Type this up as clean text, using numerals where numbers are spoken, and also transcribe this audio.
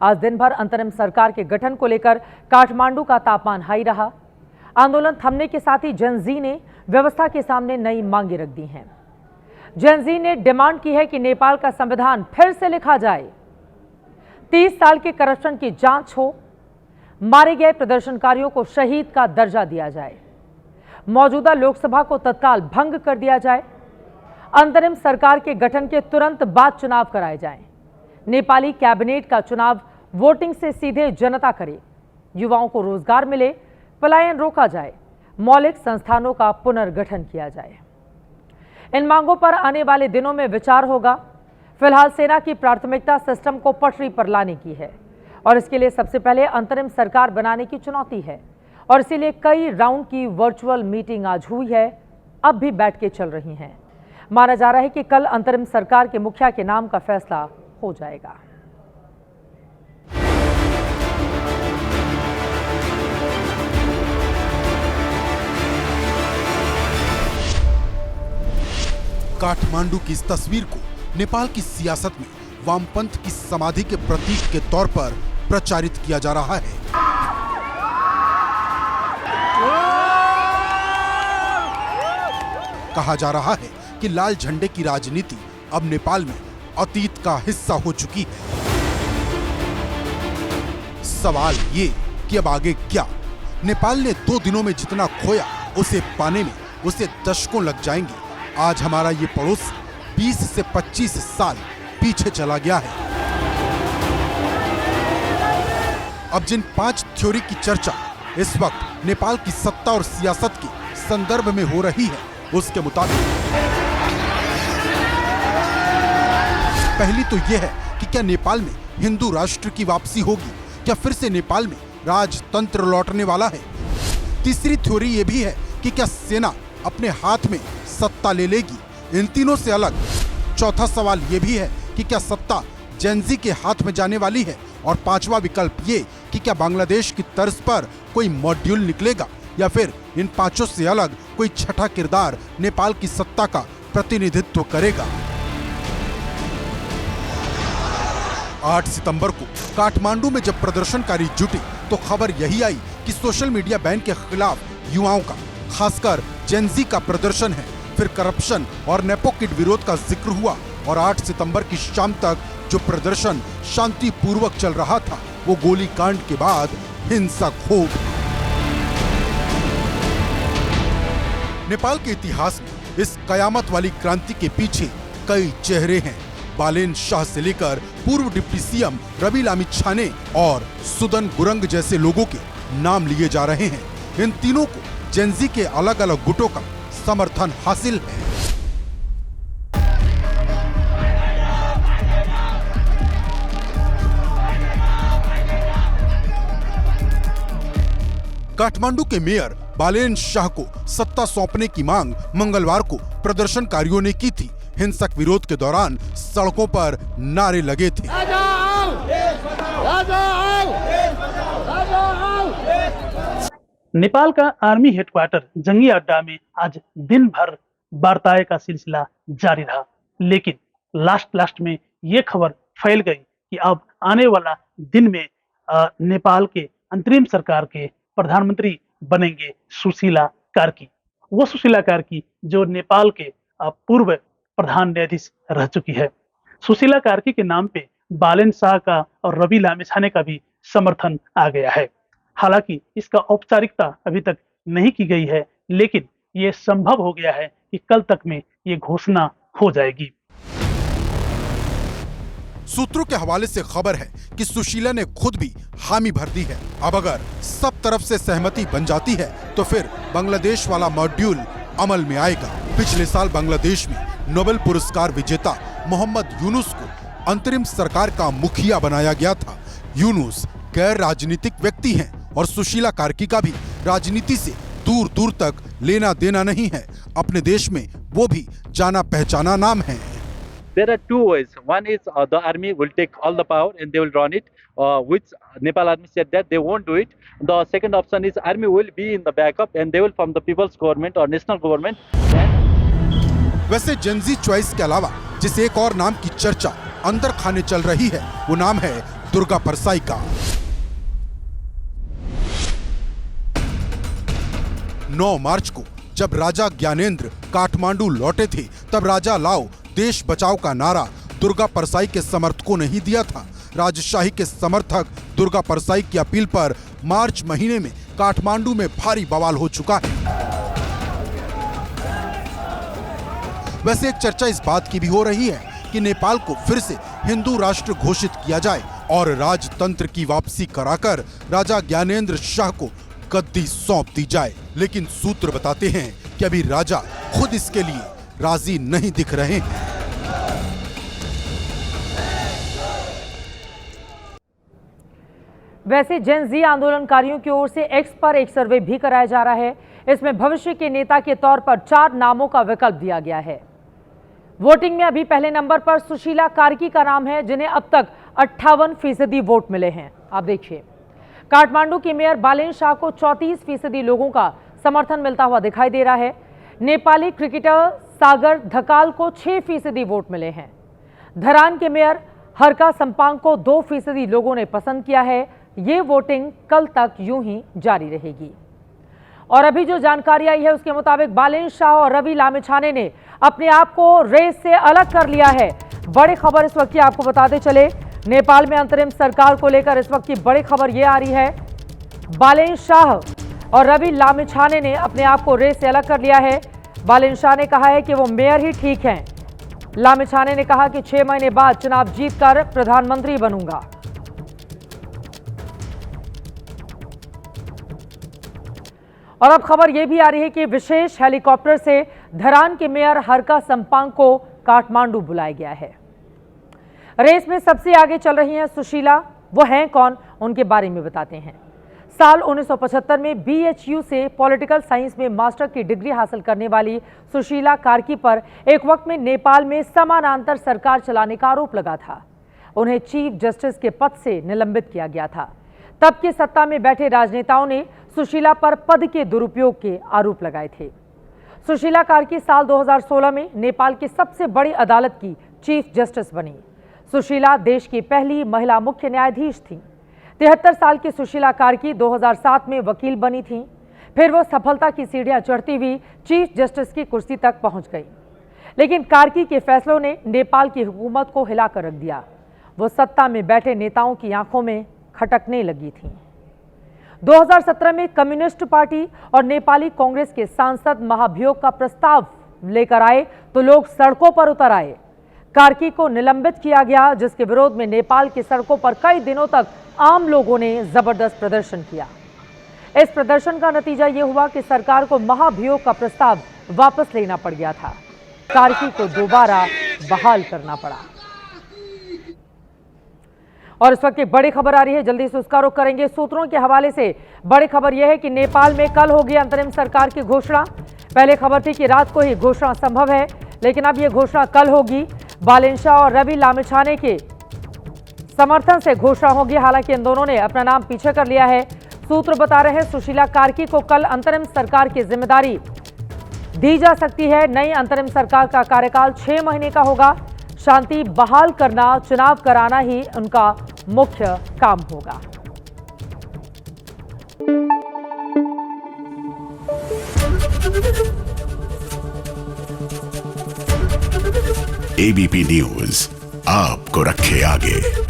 आज दिन भर अंतरिम सरकार के गठन को लेकर काठमांडू का तापमान हाई रहा। आंदोलन थमने के साथ ही जेनजी ने व्यवस्था के सामने नई मांगे रख दी हैं। जेनजी ने डिमांड की है कि नेपाल का संविधान फिर से लिखा जाए, 30 साल के करप्शन की जांच हो, मारे गए प्रदर्शनकारियों को शहीद का दर्जा दिया जाए, मौजूदा लोकसभा को तत्काल भंग कर दिया जाए, अंतरिम सरकार के गठन के तुरंत बाद चुनाव कराए जाएं, नेपाली कैबिनेट का चुनाव वोटिंग से सीधे जनता करे, युवाओं को रोजगार मिले, पलायन रोका जाए, मौलिक संस्थानों का पुनर्गठन किया जाए। इन मांगों पर आने वाले दिनों में विचार होगा। फिलहाल सेना की प्राथमिकता सिस्टम को पटरी पर लाने की है और इसके लिए सबसे पहले अंतरिम सरकार बनाने की चुनौती है और इसीलिए कई राउंड की वर्चुअल मीटिंग आज हुई है, अब भी बैठ के चल रही हैं। माना जा रहा है कि कल अंतरिम सरकार के मुखिया के नाम का फैसला हो जाएगा। काठमांडू की इस तस्वीर को नेपाल की सियासत में वामपंथ की समाधि के प्रतीक के तौर पर प्रचारित किया जा रहा है। कहा जा रहा है कि लाल झंडे की राजनीति अब नेपाल में अतीत का हिस्सा हो चुकी है। सवाल ये कि अब आगे क्या? नेपाल ने 2 दिनों में जितना खोया उसे पाने में उसे दशकों लग जाएंगे। आज हमारा ये पड़ोस 20 से 25 साल पीछे चला गया है। अब जिन 5 थ्योरी की चर्चा इस वक्त नेपाल की सत्ता और सियासत के संदर्भ में हो रही है, उसके मुताबिक पहली तो यह है कि क्या नेपाल में हिंदू राष्ट्र की वापसी होगी, क्या फिर से नेपाल में राजतंत्र लौटने वाला है। तीसरी थ्योरी यह भी है कि क्या सेना अपने हाथ में सत्ता ले लेगी। इन तीनों से अलग चौथा सवाल यह भी है कि क्या सत्ता जेनजी के हाथ में जाने वाली है। और पांचवा विकल्प ये कि क्या बांग्लादेश की तर्ज पर कोई मॉड्यूल निकलेगा या फिर इन पांचों से अलग कोई छठा किरदार नेपाल की सत्ता का प्रतिनिधित्व करेगा। 8 सितंबर को काठमांडू में जब प्रदर्शनकारी जुटे तो खबर यही आई कि सोशल मीडिया बैन के खिलाफ युवाओं का, खासकर जेनजी का प्रदर्शन है। फिर करप्शन और नेपो किड विरोध का जिक्र हुआ और 8 सितंबर की शाम तक जो प्रदर्शन शांतिपूर्वक चल रहा था वो गोलीकांड के बाद हिंसक हो गया। नेपाल के इतिहास में इस कयामत वाली क्रांति के पीछे कई चेहरे हैं। बालेन शाह से लेकर पूर्व डिप्टी सीएम रवि लामिछाने और सुदन गुरंग जैसे लोगों के नाम लिए जा रहे हैं। इन तीनों को जेनजी के अलग अलग गुटों का समर्थन हासिल है। काठमांडू के मेयर बालेन शाह को सत्ता सौंपने की मांग मंगलवार को प्रदर्शनकारियों ने की थी। हिंसक विरोध के दौरान सड़कों पर नारे लगे थे। नेपाल का आर्मी हेडक्वार्टर जंगी अड्डा में आज दिन भर वार्ताएं का सिलसिला जारी रहा, लेकिन लास्ट में ये खबर फैल गई कि अब आने वाला दिन में नेपाल के अंतरिम सरकार के प्रधानमंत्री बनेंगे सुशीला कार्की। वो सुशीला कार्की जो नेपाल के पूर्व प्रधान न्यायाधीश रह चुकी है। सुशीला कार्की के नाम पे बालेन शाह का और रवि लामिछाने का भी समर्थन आ गया है। हालांकि इसका औपचारिकता अभी तक नहीं की गई है, लेकिन ये संभव हो गया है कि कल तक में ये घोषणा हो जाएगी। सूत्रों के हवाले से खबर है कि सुशीला ने खुद भी हामी भर दी है। अब अगर सब तरफ से सहमति बन जाती है तो फिर बांग्लादेश वाला मॉड्यूल अमल में आएगा। पिछले साल बांग्लादेश में नोबेल पुरस्कार विजेता मोहम्मद यूनुस को अंतरिम सरकार का मुखिया बनाया गया था। यूनुस गैर राजनीतिक व्यक्ति हैं और सुशीला कार्की का भी राजनीति से दूर दूर तक लेना देना नहीं है। अपने देश में वो भी जाना पहचाना नाम है। There are two ways. One is the army will take all the power and they will run it, which Nepal army said that they won't do it. The second option is army will be in the backup and they will form the people's government or national government. वैसे Gen Z choice के अलावा जिस एक और नाम की चर्चा अंदर खाने चल रही है वो नाम है दुर्गा परसाई का। 9 मार्च को जब राजा ज्ञानेंद्र काठमांडू लौटे थे, तब राजा लाओ देश बचाओ का नारा दुर्गा परसाई के समर्थकों ने ही दिया था। राजशाही के समर्थक दुर्गा परसाई की अपील पर मार्च महीने में काठमांडू में भारी बवाल हो चुका है। वैसे एक चर्चा इस बात की भी हो रही है कि नेपाल को फिर से हिंदू राष्ट्र घोषित किया जाए और राजतंत्र की वापसी कराकर राजा ज्ञानेंद्र शाह को गद्दी सौंप दी जाए। लेकिन सूत्र बताते हैं कि अभी राजा खुद इसके लिए राजी नहीं दिख रहे हैं। वैसे जेन जी आंदोलनकारियों की ओर से एक्स पर एक सर्वे भी कराया जा रहा है। इसमें भविष्य के नेता के तौर पर 4 नामों का विकल्प दिया गया है। वोटिंग में अभी पहले नंबर पर सुशीला कार्की का नाम है, जिन्हें अब तक 58% वोट मिले हैं। आप देखिए, काठमांडू के मेयर बालेन शाह को 34% लोगों का समर्थन मिलता हुआ दिखाई दे रहा है। नेपाली क्रिकेटर सागर धकाल को 6% वोट मिले हैं। धरान के मेयर हरका सम्पांग को 2% लोगों ने पसंद किया है। ये वोटिंग कल तक यूं ही जारी रहेगी। और अभी जो जानकारी आई है उसके मुताबिक बालेन शाह और रवि लामिछाने ने अपने आप को रेस से अलग कर लिया है। बड़ी खबर इस वक्त की आपको बताते चले, नेपाल में अंतरिम सरकार को लेकर इस वक्त की बड़ी खबर यह आ रही है। बालेन शाह और रवि लामिछाने ने अपने आप को रेस से अलग कर लिया है। बालेन शाह ने कहा है कि वो मेयर ही ठीक हैं। लामिछाने ने कहा कि 6 महीने बाद चुनाव जीतकर प्रधानमंत्री बनूंगा। और अब खबर यह भी आ रही है कि विशेष हेलीकॉप्टर से धरान के मेयर हरका सम्पांग को काठमांडू बुलाया गया है। रेस में सबसे आगे चल रही हैं सुशीला। वो हैं कौन, उनके बारे में बताते हैं। साल 1975 में BHU से पॉलिटिकल साइंस में मास्टर की डिग्री हासिल करने वाली सुशीला कार्की पर एक वक्त में नेपाल में समानांतर सरकार चलाने का आरोप लगा था। उन्हें चीफ जस्टिस के पद से निलंबित किया गया था। तब के सत्ता में बैठे राजनेताओं ने सुशीला पर पद के दुरुपयोग के आरोप लगाए थे। सुशीला कार्की साल 2016 में नेपाल की सबसे बड़ी अदालत की चीफ जस्टिस बनी। सुशीला देश की पहली महिला मुख्य न्यायाधीश थी। 73 साल की सुशीला कार्की 2007 में वकील बनी थी। फिर वो सफलता की सीढ़ियां चढ़ती हुई चीफ जस्टिस की कुर्सी तक पहुंच गई। लेकिन कार्की के फैसलों ने नेपाल की हुकूमत को हिलाकर रख दिया। वो सत्ता में बैठे नेताओं की आंखों में खटकने लगी थी। 2017 में कम्युनिस्ट पार्टी और नेपाली कांग्रेस के सांसद महाभियोग का प्रस्ताव लेकर आए तो लोग सड़कों पर उतर आए। कार्की को निलंबित किया गया, जिसके विरोध में नेपाल की सड़कों पर कई दिनों तक आम लोगों ने जबरदस्त प्रदर्शन किया। इस प्रदर्शन का नतीजा यह हुआ कि सरकार को महाभियोग का प्रस्ताव वापस लेना पड़ गया था। कार्की को दोबारा बहाल करना पड़ा। और इस वक्त एक बड़ी खबर आ रही है, जल्दी से उसका रुख करेंगे। सूत्रों के हवाले से बड़ी खबर यह है कि नेपाल में कल होगी अंतरिम सरकार की घोषणा। पहले खबर थी कि रात को ही घोषणा संभव है, लेकिन अब यह घोषणा कल होगी। बालेन शाह और रवि लामिछाने के समर्थन से घोषणा होगी। हालांकि इन दोनों ने अपना नाम पीछे कर लिया है। सूत्र बता रहे हैं सुशीला कार्की को कल अंतरिम सरकार की जिम्मेदारी दी जा सकती है। नई अंतरिम सरकार का कार्यकाल 6 महीने का होगा। शांति बहाल करना, चुनाव कराना ही उनका मुख्य काम होगा। ABP न्यूज आपको रखे आगे।